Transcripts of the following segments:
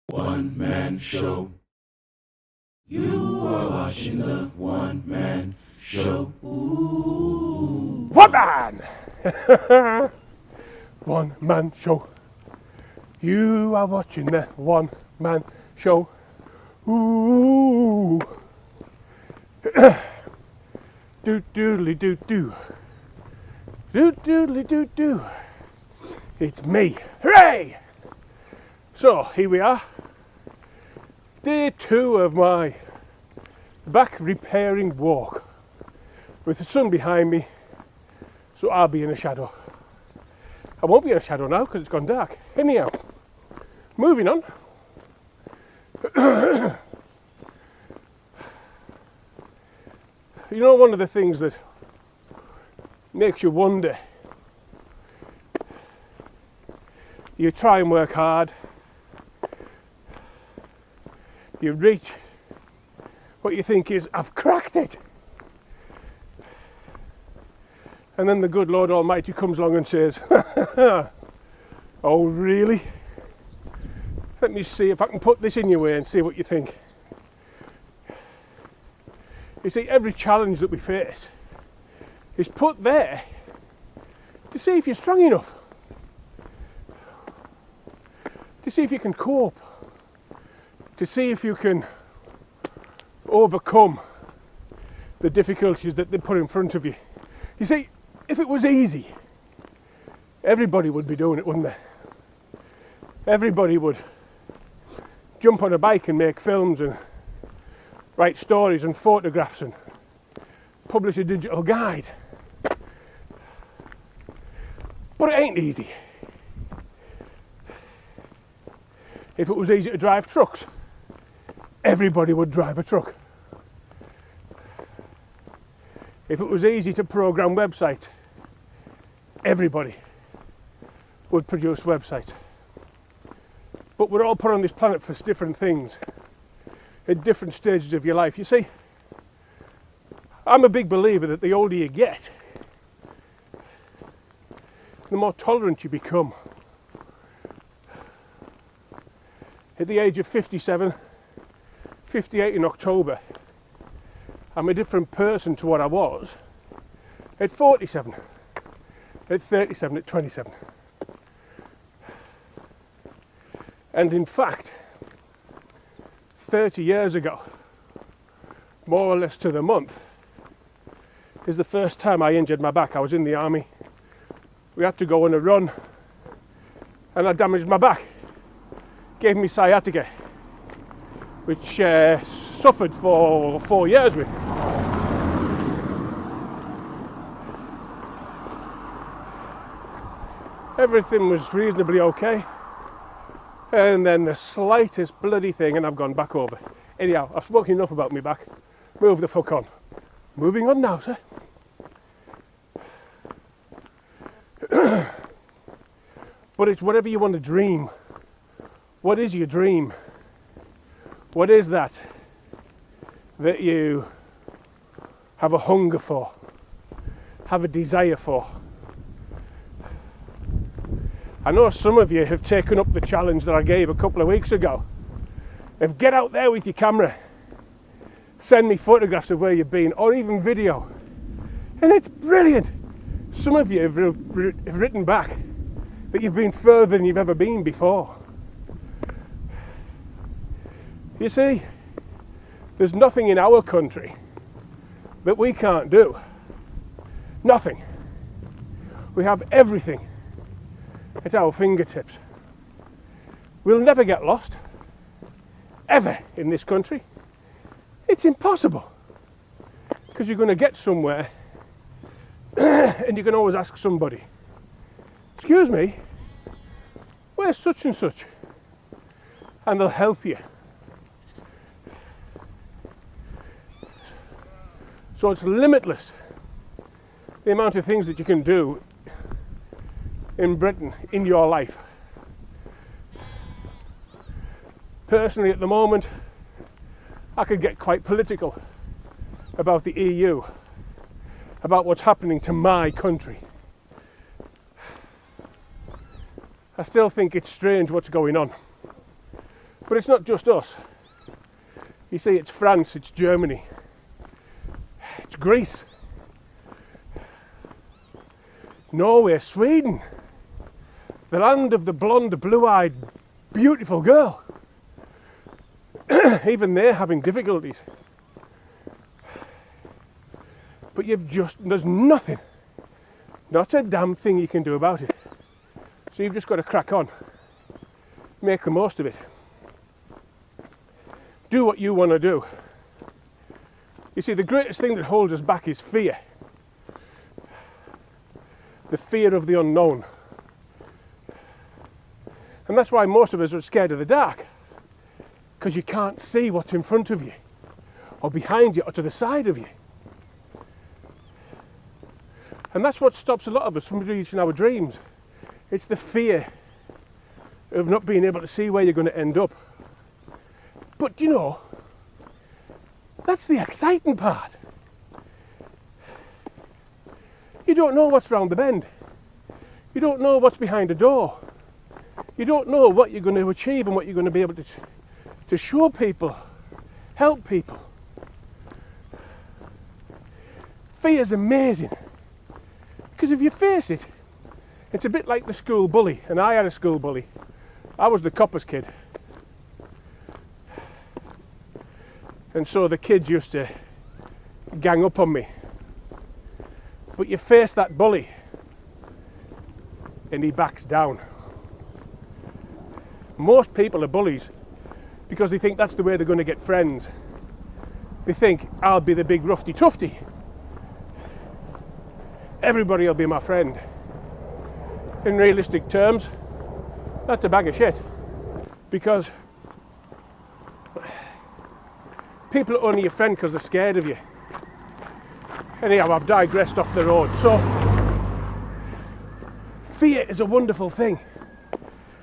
One-man show. You are watching the one-man show. Ooh. One man! One man show. You are watching the one man show. Ooh. Do doodly doo doo. Do doodly doo doo. It's me. Hooray! So here we are. Day 2 of my back repairing walk. With the sun behind me, so I'll be in a shadow. I won't be in a shadow now because it's gone dark. Anyhow, moving on. You know, one of the things that makes you wonder, you try and work hard, you reach what you think is, I've cracked it. And then the good Lord Almighty comes along and says, oh really? Let me see if I can put this in your way and see what you think. You see, every challenge that we face is put there to see if you're strong enough, to see if you can cope, to see if you can overcome the difficulties that they put in front of you. You see, if it was easy, everybody would be doing it, wouldn't they? Everybody would jump on a bike and make films and write stories and photographs and publish a digital guide. But it ain't easy. If it was easy to drive trucks, everybody would drive a truck. If it was easy to program websites, everybody would produce websites. But we're all put on this planet for different things at different stages of your life. You see, I'm a big believer that the older you get, the more tolerant you become. At the age of 57, 58 in October, I'm a different person to what I was at 47, at 37, at 27. And in fact, 30 years ago, more or less to the month, is the first time I injured my back. I was in the army. We had to go on a run and I damaged my back. Gave me sciatica, which suffered for 4 years with. Everything was reasonably okay, and then the slightest bloody thing and I've gone back over. Anyhow, I've spoken enough about me back. Move the fuck on. Moving on now, sir. But it's whatever you want to dream. What is your dream? What is that you have a hunger for, have a desire for? I know some of you have taken up the challenge that I gave a couple of weeks ago. If get out there with your camera, send me photographs of where you've been, or even video. And it's brilliant. Some of you have written back that you've been further than you've ever been before. You see, there's nothing in our country that we can't do. Nothing. We have everything at our fingertips. We'll never get lost, ever, in this country. It's impossible, because you're going to get somewhere and you can always ask somebody, excuse me, where's such and such? And they'll help you. So it's limitless, the amount of things that you can do in Britain, in your life. Personally, at the moment, I could get quite political about the EU, about what's happening to my country. I still think it's strange what's going on. But it's not just us. You see, it's France, it's Germany, it's Greece, Norway, Sweden, the land of the blonde, blue-eyed, beautiful girl. Even they're having difficulties. But there's nothing, not a damn thing you can do about it. So you've just got to crack on, make the most of it. Do what you want to do. You see, the greatest thing that holds us back is fear. The fear of the unknown. And that's why most of us are scared of the dark. Because you can't see what's in front of you, or behind you, or to the side of you. And that's what stops a lot of us from reaching our dreams. It's the fear of not being able to see where you're going to end up. But you know, that's the exciting part. You don't know what's round the bend. You don't know what's behind a door. You don't know what you're going to achieve and what you're going to be able to show people, help people. Fear's amazing. Because if you face it, it's a bit like the school bully. And I had a school bully. I was the copper's kid. And so the kids used to gang up on me. But you face that bully and he backs down. Most people are bullies because they think that's the way they're going to get friends. They think, I'll be the big roughy tufty. Everybody will be my friend. In realistic terms, that's a bag of shit. Because people are only your friend because they're scared of you. Anyhow, I've digressed off the road. So, fear is a wonderful thing.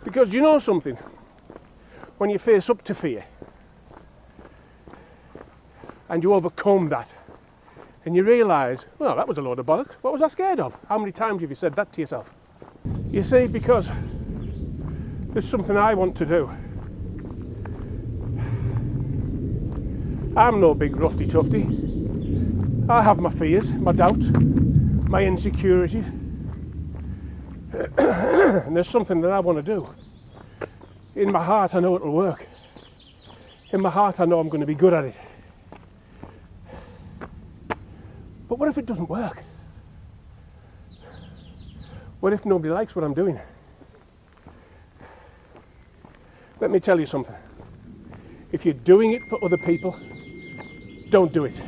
Because you know something? When you face up to fear, and you overcome that, and you realise, well, that was a load of bollocks. What was I scared of? How many times have you said that to yourself? You see, because there's something I want to do. I'm no big roughy tufty. I have my fears, my doubts, my insecurities. And there's something that I want to do. In my heart, I know it'll work. In my heart, I know I'm going to be good at it. But what if it doesn't work? What if nobody likes what I'm doing? Let me tell you something. If you're doing it for other people, don't do it.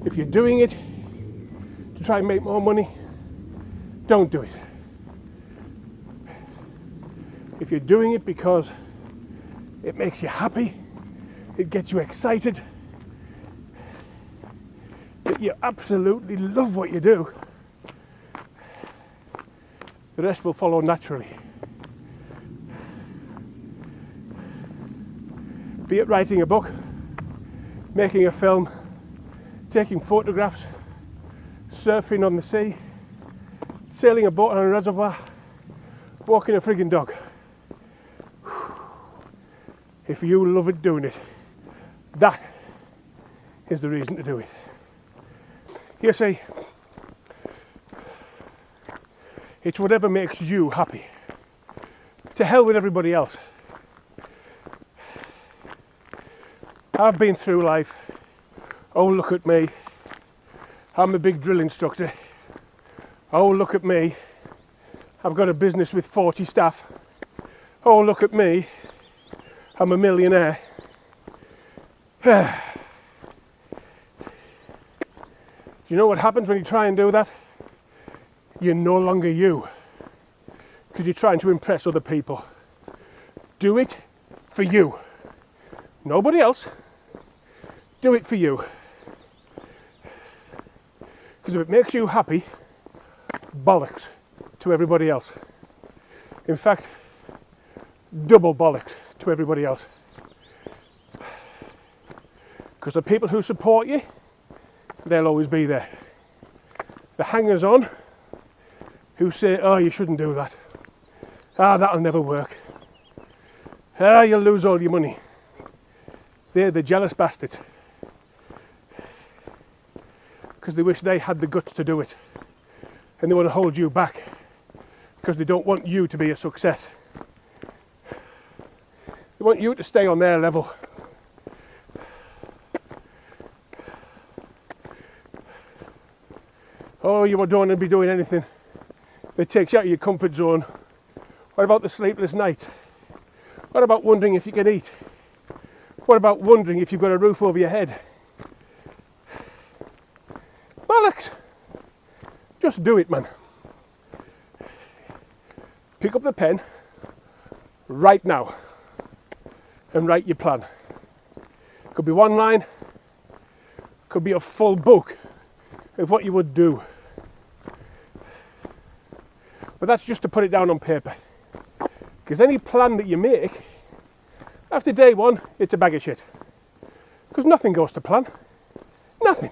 If you're doing it to try and make more money, don't do it. If you're doing it because it makes you happy, it gets you excited, that you absolutely love what you do, the rest will follow naturally. Be it writing a book, making a film, taking photographs, surfing on the sea, sailing a boat on a reservoir, walking a frigging dog. If you love it doing it, that is the reason to do it. You see, it's whatever makes you happy. To hell with everybody else. I've been through life. Oh, look at me. I'm a big drill instructor. Oh, look at me. I've got a business with 40 staff. Oh, look at me. I'm a millionaire. You know what happens when you try and do that? You're no longer you. Because you're trying to impress other people. Do it for you. Nobody else. Do it for you. Because if it makes you happy, bollocks to everybody else. In fact, double bollocks to everybody else. Because the people who support you, they'll always be there. The hangers-on who say, oh, you shouldn't do that. Ah, that'll never work. You'll lose all your money. They're the jealous bastards. Because they wish they had the guts to do it. And they want to hold you back. Because they don't want you to be a success. They want you to stay on their level. Oh, you don't want to be doing anything that takes you out of your comfort zone. What about the sleepless nights? What about wondering if you can eat? What about wondering if you've got a roof over your head? Bollocks! Just do it, man. Pick up the pen right now and write your plan. Could be one line, could be a full book of what you would do. But that's just to put it down on paper. Because any plan that you make, after day one, it's a bag of shit. Because nothing goes to plan. Nothing.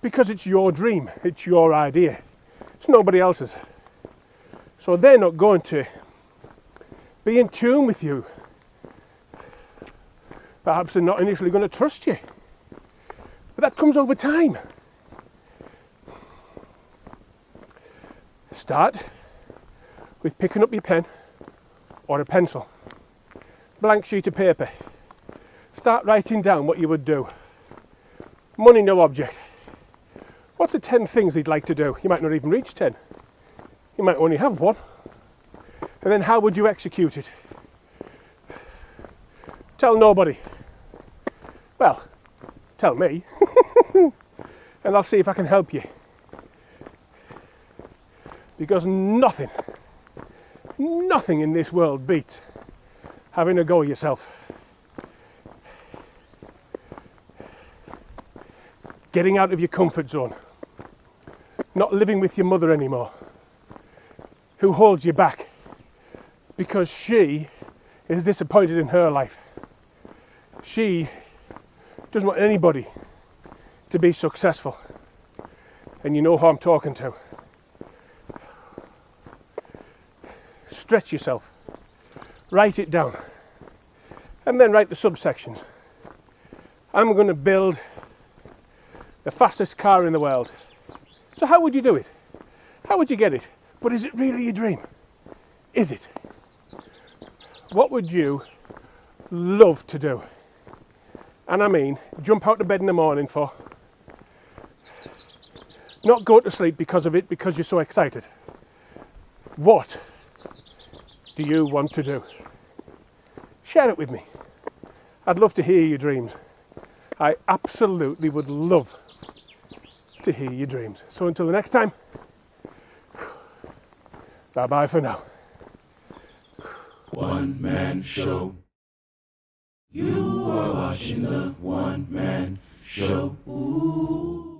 Because it's your dream, it's your idea. It's nobody else's. So they're not going to be in tune with you. Perhaps they're not initially going to trust you. But that comes over time. Start with picking up your pen or a pencil. Blank sheet of paper. Start writing down what you would do. Money, no object. What's the 10 things they'd like to do? You might not even reach 10. You might only have one. And then how would you execute it? Tell nobody. Well, tell me. And I'll see if I can help you. Because nothing in this world beats having a go yourself. Getting out of your comfort zone. Not living with your mother anymore. Who holds you back because she is disappointed in her life. She doesn't want anybody to be successful. And you know who I'm talking to. Stretch yourself. Write it down. And then write the subsections. I'm going to build the fastest car in the world. So how would you do it? How would you get it? But is it really your dream? Is it? What would you love to do? And I mean, jump out of bed in the morning for. Not go to sleep because of it, because you're so excited. What do you want to do? Share it with me. I'd love to hear your dreams. I absolutely would love to hear your dreams. So until the next time, bye-bye for now. One Man Show. You are watching the One Man Show. Ooh.